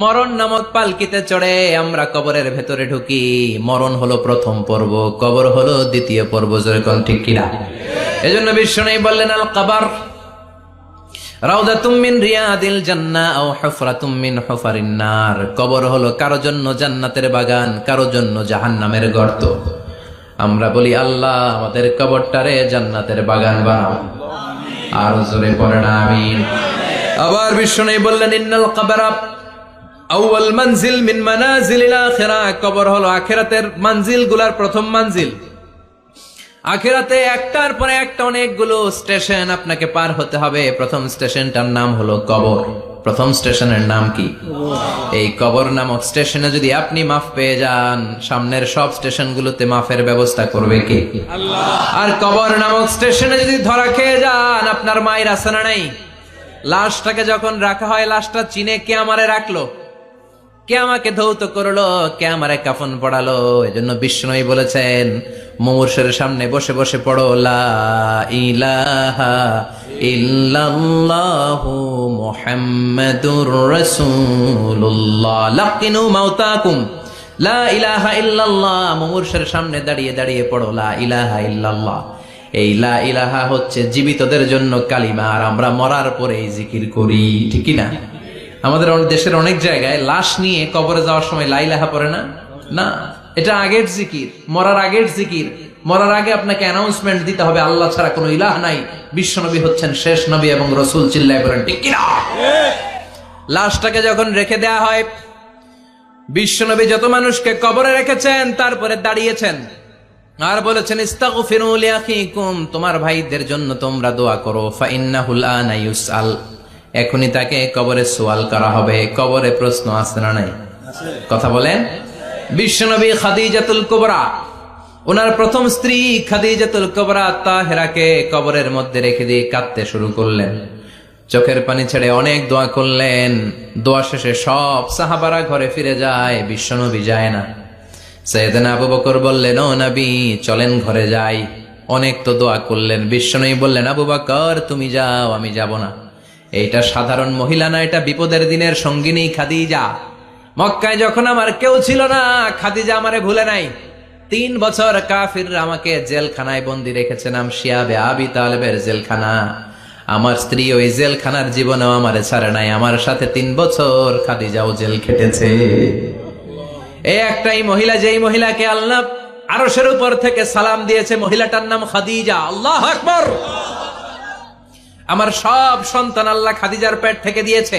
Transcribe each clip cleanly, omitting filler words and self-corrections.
মরণ নামক পালকিতে চড়ে আমরা কবরের ভেতরে ঢুকি। মরণ হলো প্রথম পর্ব, কবর হলো দ্বিতীয় পর্ব। জোরে কোন ঠিক কিনা? এজন্য বিশ্বনবী বললেন, আল কবর রাউদাতুম মিন রিয়াদিল জান্নাহ আও হুফরাতুম মিন হুফারিন নার। কবর হলো কারো জন্য জান্নাতের বাগান, কারো জন্য জাহান্নামের গর্ত। আমরা বলি, আল্লাহ আমাদের কবরটারে জান্নাতের বাগান বানাও। আর জোরে পড়েন আমিন। আবার বিশ্বনবী বললেন, ইন্নাল কবরা আউয়াল মানজিল মিন মানাজিলিল আখিরাহ। কবর হলো আখিরাতের মানজিল গুলার প্রথম মানজিল। আখিরাতে একটার পরে একটা অনেকগুলো স্টেশন আপনাকে পার হতে হবে। প্রথম স্টেশনটার নাম হলো কবর। প্রথম স্টেশনের নাম কি? এই কবর নামক স্টেশনে যদি আপনি মাফ পেয়ে যান, সামনের সব স্টেশনগুলোতে মাফের ব্যবস্থা করবে কে? আল্লাহ। আর কবর নামক স্টেশনে যদি ধরা খেয়ে যান, আপনার মায়ের আছে না নাই? লাশটাকে যখন রাখা হয়, লাশটা চিনে কে আমারে রাখলো, কে আমাকে ধৌত করলো, কে আমারে কাফন পড়ালো। এজন্য বিষ্ণুই বলেছেন, মুমূর্ষের সামনে বসে বসে পড়ো, লা ইলাহা ইল্লাল্লাহু মুহাম্মাদুর রাসূলুল্লাহ। লাকিনু মাউতাকুম লা ইলাহা ইল্লাল্লাহ। মুমূর্ষের সামনে দাঁড়িয়ে দাঁড়িয়ে পড়ো, লা ইলাহা ইল্লাল্লাহ। এই লা ইলাহা হচ্ছে জীবিতদের জন্য কালিমা, আর আমরা মরার পরে এই জিকির করি, ঠিক কি না? আমাদের দেশের অনেক জায়গায় লাশ নিয়ে কবরে যাওয়ার সময় লা ইলাহা পড়ে না। না, এটা আগের জিকির, মরার আগের জিকির। মরার আগে আপনাকে অ্যানাউন্সমেন্ট দিতে হবে, আল্লাহ ছাড়া কোনো ইলাহ নাই, বিশ্বনবী হচ্ছেন শেষ নবী এবং রাসূল। চিল্লায় বলেন ঠিক কি না? লাশটাকে যখন রেখে দেয়া হয়, বিশ্বনবী যত মানুষকে কবরে রেখেছেন তারপরে দাঁড়িয়েছেন আর বলেছেন, ইস্তাগফিরু লিআখিকুম, তোমার ভাইদের জন্য তোমরা দোয়া করো। ফাইন্নাহুল আনা ইউসআল, এখনই তাকে কবরে সওয়াল করা হবে। কবরে প্রশ্ন আছে না নাই? কথা বলেন। বিশ্বনবী খাদিজাতুল কুবরা, ওনার প্রথম স্ত্রী খাদিজাতুল কুবরা তাহেরাকে কবরের মধ্যে রেখে দিয়ে কাঁদতে শুরু করলেন। চোখের পানি ছেড়ে অনেক দোয়া করলেন। দোয়া শেষে সব সাহাবারা ঘরে ফিরে যায়, বিশ্বনবী যায় না। সাইয়েদনা আবু বকর বললেন, ও নবী চলেন ঘরে যাই। অনেক তো দোয়া করলেন। বিশ্বনবী বললেন, আবু বকর তুমি যাও, আমি যাব না। এইটা সাধারণ মহিলা না, এটা বিপদের দিনের সঙ্গিনী খাদিজা। মক্কায় যখন আমার কেউ ছিল না, খাদিজা আমারে ভুলে নাই। 3 বছর কাফিররা আমাকে জেলখানায় বন্দি রেখেছে, নাম শিয়াবে আবি তালেবের জেলখানা। আমার স্ত্রী ওই জেলখানার জীবনেও আমারে ছাড়ে নাই। আমার সাথে 3 বছর খাদিজাও জেল খেটেছে। এই একটাই মহিলা, যেই মহিলাকে আল্লাহ আরশের উপর থেকে সালাম দিয়েছে, মহিলাটার নাম খাদিজা। আল্লাহু আকবার। আমার সব সন্তান আল্লাহ খাদিজার পেট থেকে দিয়েছে।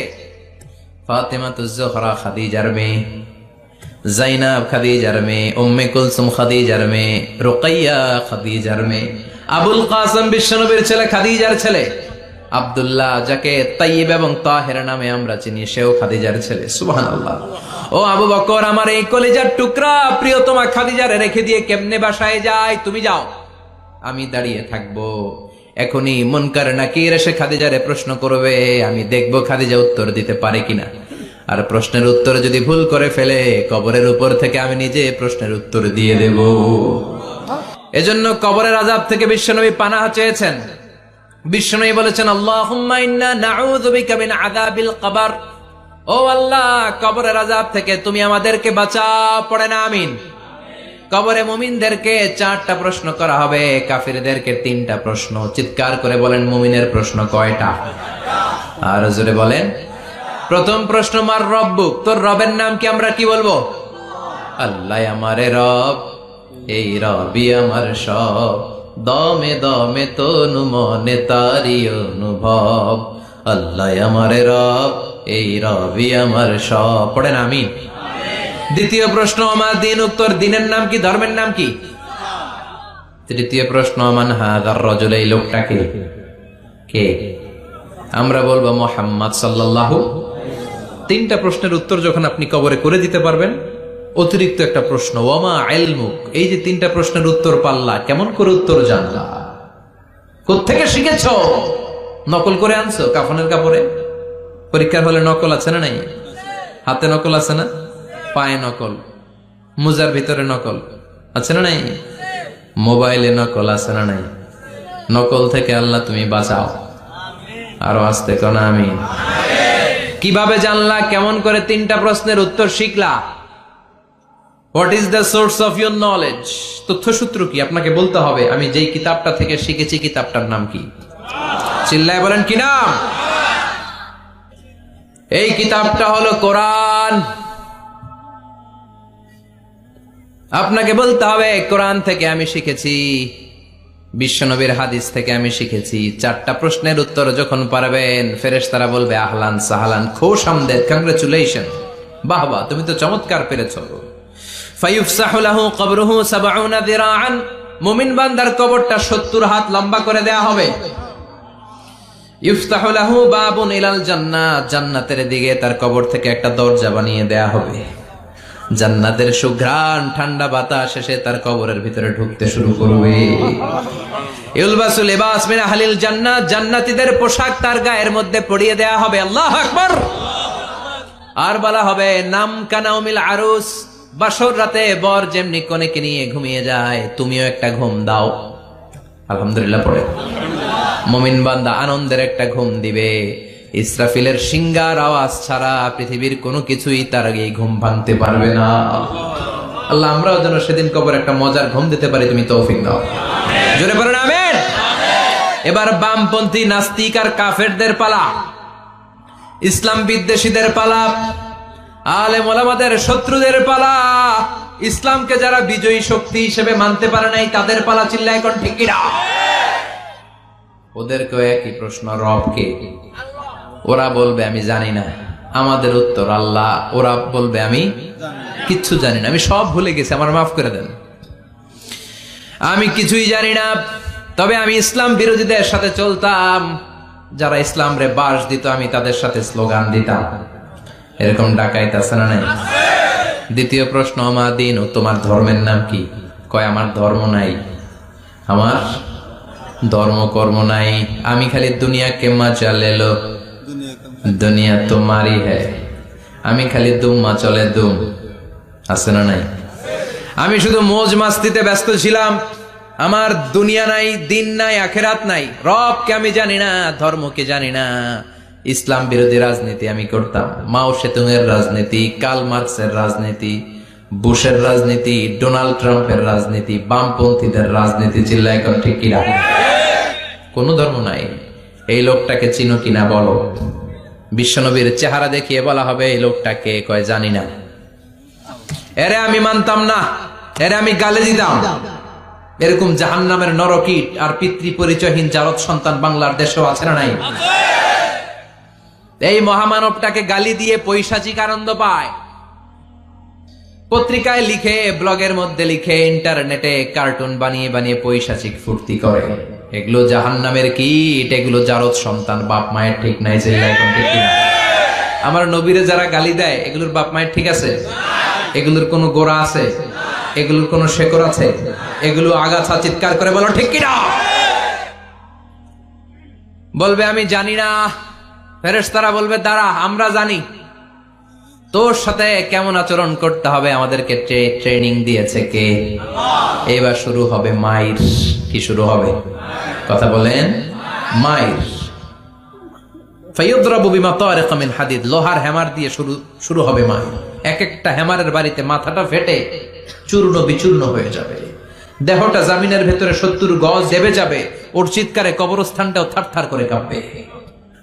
ফাতেমাতুজ জোহরা খাদিজার মেয়ে, জাইনাব খাদিজার মেয়ে, উম্মে কুলসুম খাদিজার মেয়ে, রুকাইয়া খাদিজার মেয়ে, আবুল কাসেম বিশ্বনবীর ছেলে খাদিজার ছেলে, আব্দুল্লাহ যাকে তাইয়্যিব এবং তাহের নামে আমরা চিনি, সেও খাদিজার ছেলে। সুবহানাল্লাহ। ও আবু বকর, আমার এই কলিজার টুকরা প্রিয়তমা খাদিজারে রেখে দিয়ে কেমনে বাসায় যায়? তুমি যাও, আমি দাঁড়িয়ে থাকবো। এখনই মুনকার নাকির এসে খাদিজারে প্রশ্ন করবে, আমি দেখবো খাদিজা উত্তর দিতে পারে কিনা। আর প্রশ্নের উত্তর যদি ভুল করে ফেলে, কবরের উপর থেকে আমি নিজে প্রশ্নের উত্তর দিয়ে দেব। এজন্য কবরের আযাব থেকে বিশ্বনবী পানাহ চেয়েছেন। বিশ্বনবী বলেছেন, আল্লাহুম্মা ইন্না নাউযু বিকা মিন আযাবিল কবর। ও আল্লাহ, কবরের আযাব থেকে তুমি আমাদেরকে বাঁচাও। পড়েন আমিন। কবরে মুমিনদেরকে 4টা প্রশ্ন করা হবে, কাফিরদেরকে 3টা প্রশ্ন। চিৎকার করে বলেন, মুমিনের প্রশ্ন কয়টা? আর জোরে বলেন। প্রথম প্রশ্ন, মার রব্বুক, তোর রবের নাম কি? আমরা কি বলবো? আল্লাহ আমারে রব, এই রবি আমার সব, দমে দমে তনু মনে তারি অনুভব। আল্লাহ আমারে রব, এই রবি আমার সব। পড়েন আমিন। দ্বিতীয় প্রশ্ন, আমার দিন, উত্তর দিনের নাম কি? ধর্মের নাম কি? তৃতীয় প্রশ্ন, মান হাযার রাজুল, এই লোকটাকে কে? আমরা বলবো মুহাম্মদ সাল্লাল্লাহু। 3টা প্রশ্নের উত্তর যখন আপনি কবরে করে দিতে পারবেন, অতিরিক্ত একটা প্রশ্ন, ওয়ামা ইলমুক, এই যে 3টা প্রশ্নের উত্তর পাল্লা, কেমন করে উত্তর জানলা? কোত্থেকে শিখেছো? নকল করে আনছো কাফনের কাপড়ে? পরীক্ষার হলে নকল আছে না নাই? হাতে নকল আছে না? পায়ে নকল, মুজার ভিতরে নকল আছে না নাই? মোবাইলে নকল আছে না নাই? নকল থেকে আল্লাহ তুমি বাঁচাও। আরো আসতে কোন আমিন। কিভাবে জানলা? কেমন করে 3টা প্রশ্নের উত্তর শিখলা? What is the source of your knowledge? তথ্যসূত্র কি? আপনাকে বলতে হবে আমি যেই কিতাবটা থেকে শিখেছি কিতাবটার নাম কি। চিল্লায় বলেন কি নাম? এই কিতাবটা হলো কোরআন। আপনাকে বলতে হবে কোরআন থেকে আমি শিখেছি, বিশ্বনবীর হাদিস থেকে আমি শিখেছি। 4টা প্রশ্নের উত্তর যখন পারবেন, ফেরেশতারা বলবে আহলান সাহলান, খুশ আমদেদ, কংগ্রেচুলেশন, বাহ বাহ, তুমি তো চমৎকার পেরেছো। ফায়ুফসাহু লাহু কবরুহু 70 যিরাআন, মুমিন বান্দার কবরটা 70 হাত লম্বা করে দেয়া হবে। ইফতাহু লাহু বাবুন ইলাল জান্নাহ, জান্নাতের দিকে তার কবর থেকে একটা দরজা বানিয়ে দেয়া হবে। জান্নাতের সুঘ্রাণ ঠান্ডা বাতাস এসে তার কবরের ভিতরে ঢুকতে শুরু করবে। ইউলবাসু লিবাস মিন আহলিল জান্নাহ, জান্নাতীদের পোশাক তার গায়ের মধ্যে পরিয়ে দেয়া হবে। আল্লাহু আকবার। আর বলা হবে নাম কানাউমিল আরুস, বাসর রাতে বর যেমনি কনেকে নিয়ে ঘুমিয়ে যায়, তুমিও একটা ঘুম দাও। আলহামদুলিল্লাহ পড়ে মুমিন বান্দা আনন্দের একটা ঘুম দিবে। ইসরাফিলের সিংগার আওয়াজ ছাড়া পৃথিবীর কোনো কিছুই তার আগে ঘুম ভাঙতে পারবে না। আল্লাহ আমরাও যেন সেদিন কবর একটা মজার ঘুম দিতে পারি, তুমি তৌফিক দাও। জোরে বলেন আমিন। এবার বামপন্থী নাস্তিক আর কাফেরদের পালা, ইসলাম বিদ্বেষীদের পালা, আলেম ওলামাদের শত্রুদের পালা, ইসলামকে যারা বিজয়ী শক্তি হিসেবে মানতে পারে নাই তাদের পালা। চিল্লায় এখন ঠিক কিনা? ওদেরকেও একই প্রশ্ন, রব কে? ওরা বলবে আমি জানি না। আমাদের উত্তর আল্লাহ। ওরা বলবে আমি কিচ্ছু জানি না, আমি সব ভুলে গেছি, আমার মাফ করে দেন, আমি কিছুই জানি না। তবে আমি ইসলাম বিরোধীদের সাথে চলতাম, যারা ইসলাম রে বাস দিত আমি তাদের সাথে স্লোগান দিতাম। এরকম ডাকাইত আছে না নাই? দ্বিতীয় প্রশ্ন, আমা দিন, ও তোমার ধর্মের নাম কি? কয় আমার ধর্ম নাই, আমার ধর্ম কর্ম নাই, আমি খালি দুনিয়া কে মজা লে লো, দুনিয়া তোমারই হ্যায়, আমি খালি দুম চলে দুম। আছে না নাই? আমি শুধু মোজ মাস্তিতে ব্যস্ত ছিলাম, আমার দুনিয়া নাই, দিন নাই, আখেরাত নাই, রবকে আমি জানি না, ধর্মকে জানি না। ইসলাম বিরোধী রাজনীতি আমি করতাম, মাও সেতুংয়ের রাজনীতি, কার্ল মার্কসের রাজনীতি, বুশের রাজনীতি, ডোনাল্ড ট্রাম্পের রাজনীতি, বামপন্থীদের রাজনীতি। চিল্লায় এখন ঠিক কিনা? কোন ধর্ম নাই। এই লোকটাকে চিনো কিনা বলো। বিশ্বনবীর চেহারা দেখিয়ে বলা হবে এই লোকটাকে, কয় জানি না। এরে আমি মানতাম না, এরে আমি গালে দিতাম। এরকম জাহান্নামের নরকীট আর পিতৃ পরিচয়হীন জারদ সন্তান বাংলার দেশেও আছে না নাই? এই মহামানবটাকে গালি দিয়ে পৈশাচিক আনন্দ পায়। পত্রিকায় লিখে, ব্লগের মধ্যে লিখে, ইন্টারনেটে কার্টুন বানিয়ে বানিয়ে পৈশাচিক ফুর্তি করে। এগুলো জাহান্নামের কীট, এগুলো জারদ সন্তান, বাপ মায়ের ঠিক নাই। আমার নবীরে যারা গালি দেয় এগুলোর বাপ মায়ের ঠিক আছে? এগুলোর কোনো গোড়া আছে? এগুলোর কোনো শেকড় আছে? এগুলো আগাছা চিৎকার করে বলো ঠিক কিনা? বলবে আমি জানি না। ফেরেশতারা বলবে দাঁড়া, আমরা জানি। তোর সাথে কেমন আচরণ করতে হবে আমাদেরকে ট্রেনিং দিয়েছে কে? এবার শুরু হবে মাইর। কি শুরু হবে? কথা বলেন, মাইর। ফায়ুদরাবু বিমা তারিকা মিন হাদিদ, লোহার হ্যামার দিয়ে শুরু হবে মাইর। এক একটা হ্যামারের বাড়িতে মাথাটা ফেটে চূর্ণ বিচূর্ণ হয়ে যাবে, দেহটা জামিনের ভেতরে 70 গজ দেবে যাবে, ওর চিৎকারে কবরস্থানটাও থারথার করে কাঁপবে।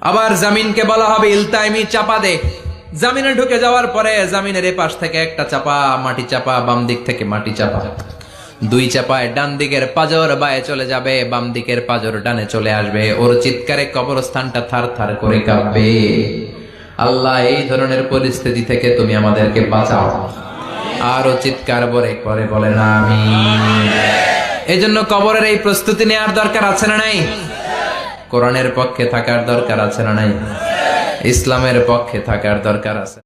আবার জামিনকে বলা হবে ইলতাইমি, চাপা দে। জামিনে ঢুকে যাওয়ার পরে জামিনের এপাশ থেকে একটা চাপা, মাটি চাপা, বাম দিক থেকে মাটি চাপা, 2 চাপায় ডান দিকের পাজর বায়ে চলে যাবে, বাম দিকের পাজর ডানে চলে আসবে। ওর চিৎকারে কবরস্থানটা থারথার করে কাঁপবে। আল্লাহ এই ধরনের পরিস্থিতি থেকে তুমি আমাদেরকে বাঁচাও। আরো চিৎকার করে বলে না আমিন। এই জন্য কবরের এই প্রস্তুতি নেওয়ার দরকার আছে না নাই? কোরআনের পক্ষে থাকার দরকার আছে না নাই? ইসলামের পক্ষে থাকার দরকার আছে।